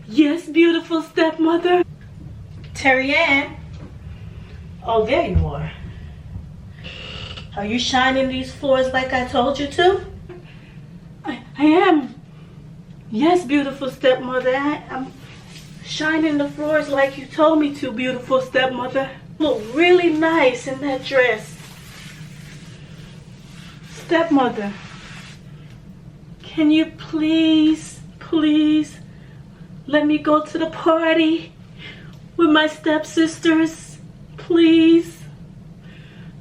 Yes, beautiful stepmother. Terry Ann. Oh, there you are. Are you shining these floors like I told you to? I am. Yes, beautiful stepmother. I'm shining the floors like you told me to, beautiful stepmother. Look really nice in that dress. Stepmother, can you please let me go to the party with my stepsisters? Please.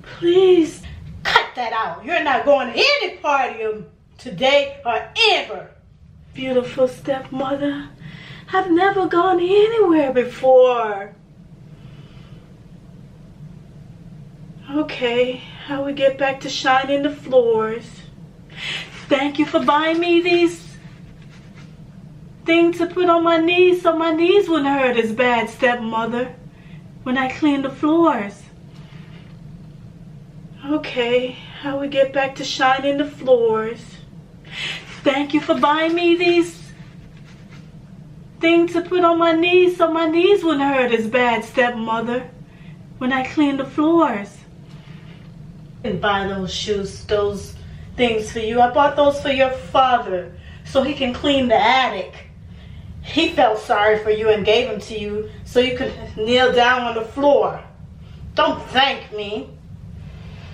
Please. Cut that out. You're not going to any party today or ever. Beautiful stepmother, I've never gone anywhere before. Okay, I will get back to shining the floors. Thank you for buying me these things to put on my knees so my knees wouldn't hurt as bad, stepmother, when I clean the floors. Okay, I will get back to shining the floors. Thank you for buying me these things to put on my knees so my knees wouldn't hurt as bad, stepmother, when I clean the floors. And buy those shoes, those things for you. I bought those for your father so he can clean the attic. He felt sorry for you and gave them to you so you could kneel down on the floor. Don't thank me.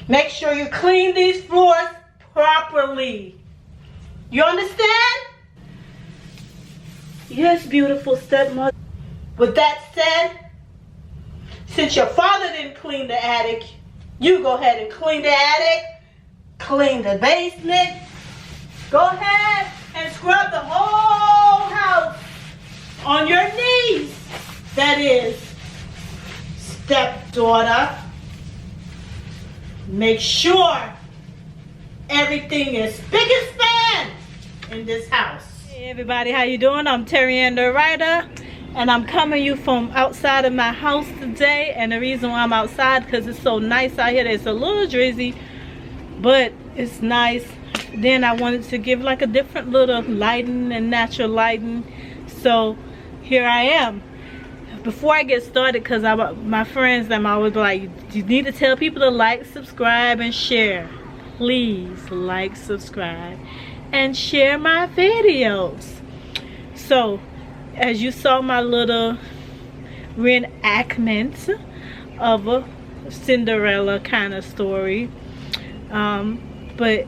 Make sure you clean these floors properly. You understand? Yes, beautiful stepmother. With that said, since your father didn't clean the attic, you go ahead and clean the attic, clean the basement. Go ahead and scrub the whole house on your knees. That is, stepdaughter. Make sure everything is spick and span in this house. Hey everybody, how you doing? I'm Terry Ann the writer, and I'm coming you from outside of my house today. And the reason why I'm outside, because it's so nice out here. It's a little drizzly, but it's nice. Then I wanted to give like a different little lighting and natural lighting, so here I am. Before I get started, because my friends, I'm always like, you need to tell people to like, subscribe, and share. Please like, subscribe, and share my videos. So, as you saw my little reenactment of a Cinderella kind of story, but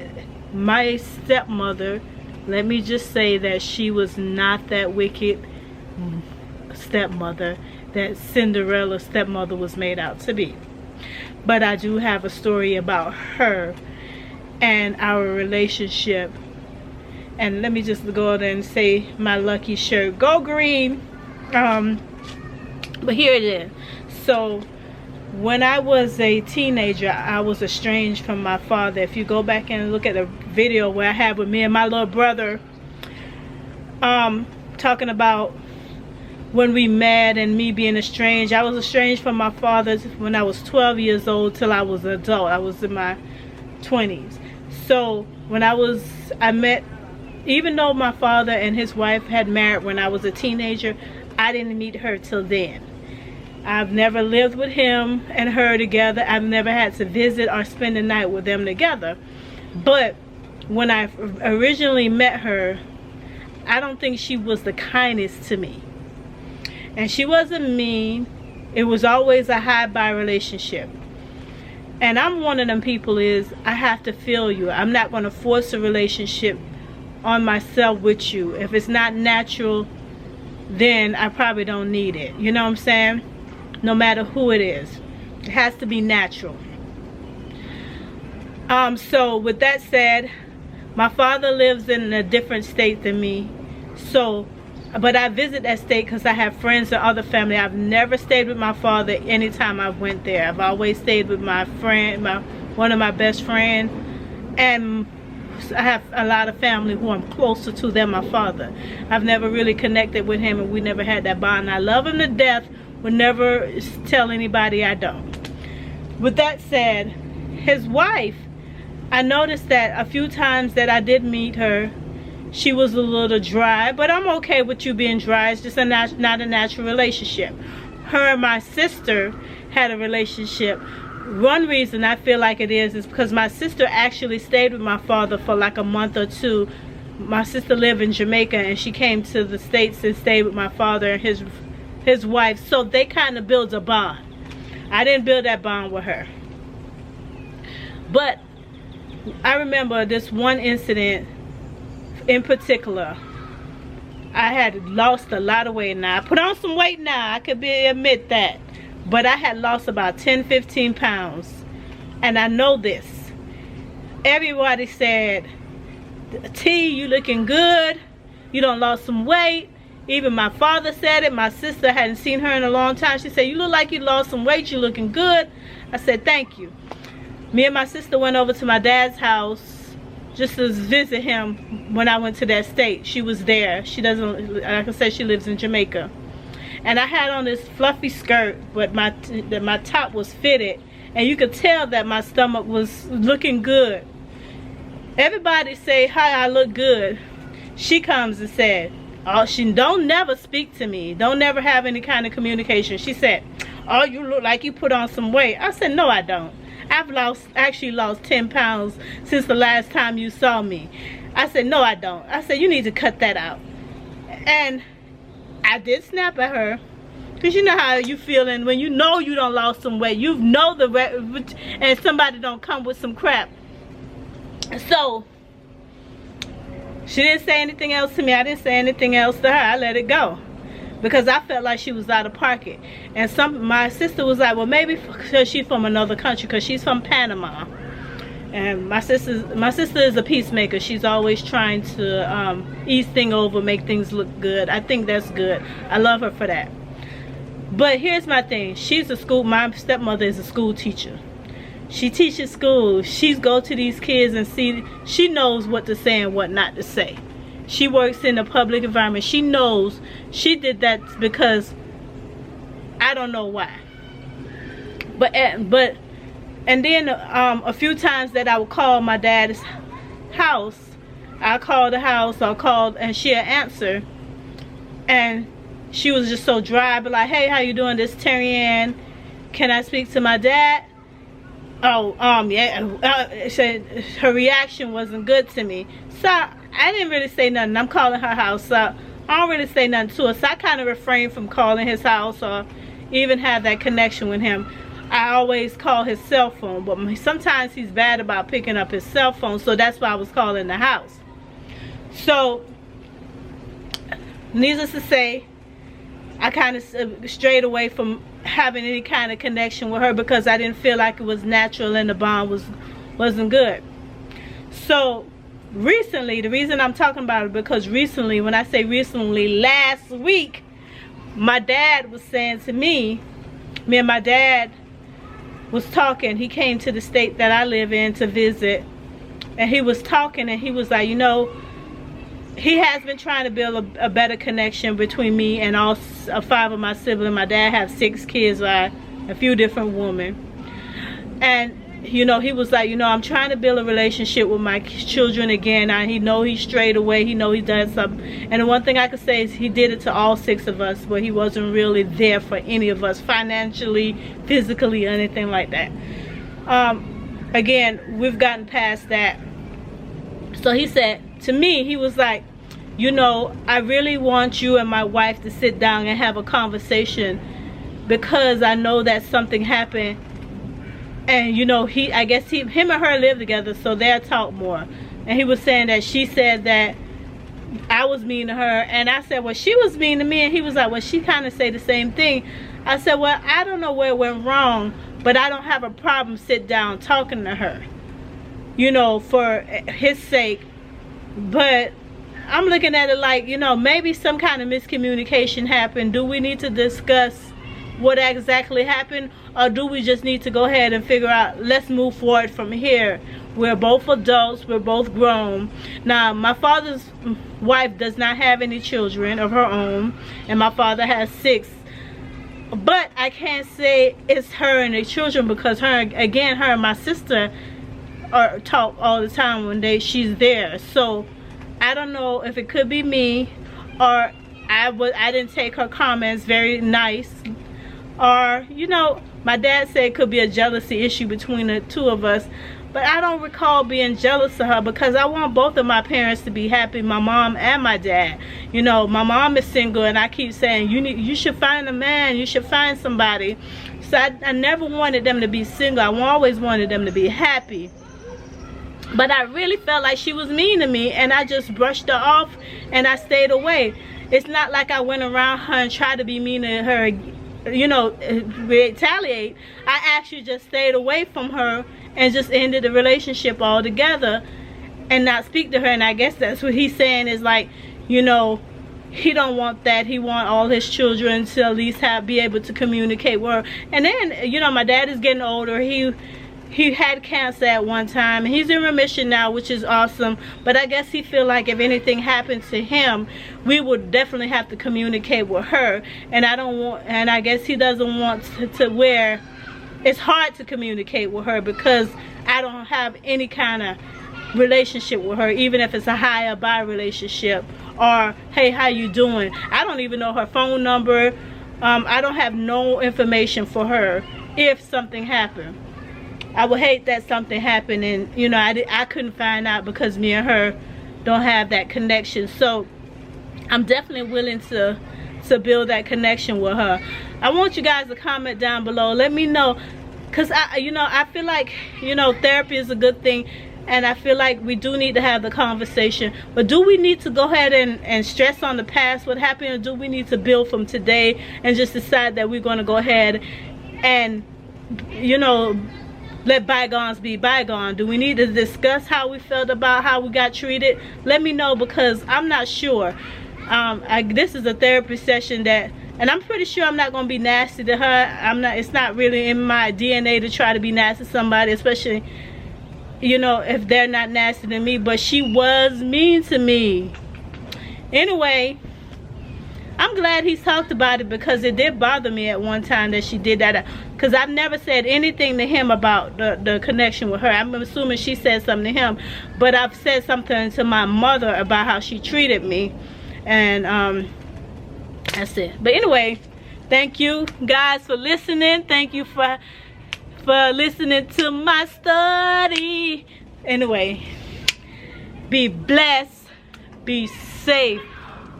my stepmother, let me just say that she was not that wicked stepmother that Cinderella stepmother was made out to be. But I do have a story about her and our relationship. And let me just go ahead and say my lucky shirt, go green. But here it is. So when I was a teenager, I was estranged from my father. If you go back and look at the video where I have with me and my little brother, talking about when we met and me being estranged. I was estranged from my father when I was 12 years old till I was an adult. I was in my 20s. So when I met, even though my father and his wife had married when I was a teenager, I didn't meet her till then. I've never lived with him and her together. I've never had to visit or spend the night with them together. But when I originally met her, I don't think she was the kindest to me. And she wasn't mean. It was always a high-by relationship. And I'm one of them people is, I have to feel you. I'm not going to force a relationship on myself with you. If it's not natural, then I probably don't need it. You know what I'm saying? No matter who it is. It has to be natural. So with that said, my father lives in a different state than me. So, but I visit that state because I have friends and other family. I've never stayed with my father anytime I went there. I've always stayed with my friend, one of my best friends. And I have a lot of family who I'm closer to than my father. I've never really connected with him, and we never had that bond. I love him to death. Would never tell anybody I don't. With that said, his wife, I noticed that a few times that I did meet her, she was a little dry, but I'm okay with you being dry. It's just not a natural relationship. Her and my sister had a relationship. One reason I feel like it is because my sister actually stayed with my father for like a month or two. My sister lived in Jamaica, and she came to the States and stayed with my father and his wife. So they kind of built a bond. I didn't build that bond with her. But I remember this one incident in particular. I had lost a lot of weight. Now I put on some weight now, I could admit that, but I had lost about 10-15 pounds. And I know this, everybody said, T, you looking good, you done lost some weight. Even my father said it. My sister hadn't seen her in a long time. She said, you look like you lost some weight, you looking good. I said, thank you. Me and my sister went over to my dad's house just to visit him when I went to that state. She was there. She doesn't, like I said, she lives in Jamaica. And I had on this fluffy skirt, but my top was fitted, and you could tell that my stomach was looking good. Everybody say, hi, I look good. She comes and said, oh, she don't never speak to me, don't never have any kind of communication. She said, oh, you look like you put on some weight. I said, no, I don't. I've actually lost 10 pounds since the last time you saw me. I said, no, I don't. I said, you need to cut that out. And I did snap at her, because you know how you feeling when you know you done lost some weight. You know and somebody don't come with some crap. So she didn't say anything else to me. I didn't say anything else to her. I let it go, because I felt like she was out of pocket. And my sister was like, well, maybe because she's from another country, because she's from Panama. And my sister is a peacemaker. She's always trying to ease things over, make things look good. I think that's good. I love her for that. But here's my thing. My stepmother is a school teacher. She teaches school. She's go to these kids and see. She knows what to say and what not to say. She works in a public environment. She knows. She did that because I don't know why. But and then a few times that I would call my dad's house, I called the house, or called, and she'll answer, and she was just so dry, but like, hey, how you doing? This Terry Ann. Can I speak to my dad? Oh, yeah. Said her reaction wasn't good to me, so I didn't really say nothing. I'm calling her house, so I don't really say nothing to her. So I kind of refrained from calling his house or even have that connection with him. I always call his cell phone, but sometimes he's bad about picking up his cell phone, so that's why I was calling the house. So needless to say, I kind of strayed away from having any kind of connection with her, because I didn't feel like it was natural and the bond wasn't good. So recently, the reason I'm talking about it, because recently, when I say recently, last week, my dad was saying to me and my dad was talking. He came to the state that I live in to visit, and he was talking, and he was like, you know, he has been trying to build a better connection between me and all 5 of my siblings. My dad has 6 kids by a few different women. And, you know, he was like, you know, I'm trying to build a relationship with my children again. He know he strayed away. He know he done something. And the one thing I could say is he did it to all 6 of us, but he wasn't really there for any of us financially, physically, or anything like that. Again, we've gotten past that. So he said to me, he was like, you know, I really want you and my wife to sit down and have a conversation, because I know that something happened. And you know, I guess him and her live together, so they'll talk more. And he was saying that she said that I was mean to her, and I said, well, she was mean to me. And he was like, well, she kind of say the same thing. I said, well, I don't know where it went wrong, but I don't have a problem sit down talking to her, you know, for his sake. But I'm looking at it like, you know, maybe some kind of miscommunication happened. Do we need to discuss what exactly happened, or do we just need to go ahead and figure out, let's move forward from here? We're both adults, we're both grown. Now, my father's wife does not have any children of her own, and my father has 6. But I can't say it's her and the children, because her and my sister talk all the time when she's there. So I don't know if it could be me, or I didn't take her comments very nice, or you know, my dad said it could be a jealousy issue between the two of us. But I don't recall being jealous of her, because I want both of my parents to be happy, my mom and my dad. You know, my mom is single, and I keep saying, you should find a man, you should find somebody. So I never wanted them to be single. I always wanted them to be happy. But I really felt like she was mean to me, and I just brushed her off and I stayed away. It's not like I went around her and tried to be mean to her, you know, retaliate. I actually just stayed away from her and just ended the relationship altogether and not speak to her. And I guess that's what he's saying, is like, you know, he don't want that. He want all his children to at least be able to communicate with her. And then, you know, my dad is getting older. He had cancer at one time, and he's in remission now, which is awesome. But I guess he feel like if anything happened to him, we would definitely have to communicate with her. And I guess he doesn't want to where it's hard to communicate with her, because I don't have any kind of relationship with her, even if it's a hi or bye relationship, or hey, how you doing. I don't even know her phone number. I don't have no information for her if something happened. I would hate that something happened and, you know, I couldn't find out, because me and her don't have that connection. So I'm definitely willing to build that connection with her. I want you guys to comment down below. Let me know, because I feel like, you know, therapy is a good thing, and I feel like we do need to have the conversation. But do we need to go ahead and stress on the past, what happened, or do we need to build from today and just decide that we're going to go ahead and, you know, let bygones be bygones? Do we need to discuss how we felt about how we got treated? Let me know, because I'm not sure. This is a therapy session and I'm pretty sure I'm not going to be nasty to her. It's not really in my DNA to try to be nasty to somebody, especially, you know, if they're not nasty to me. But she was mean to me. Anyway, I'm glad he's talked about it, because it did bother me at one time that she did that. Because I've never said anything to him about the connection with her. I'm assuming she said something to him. But I've said something to my mother about how she treated me. And that's it. But anyway, thank you guys for listening. Thank you for listening to my story. Anyway, be blessed. Be safe.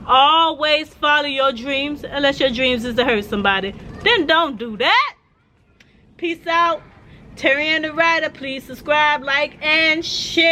Always follow your dreams, unless your dreams is to hurt somebody. Then don't do that. Peace out. Terry and the Writer. Please subscribe, like, and share.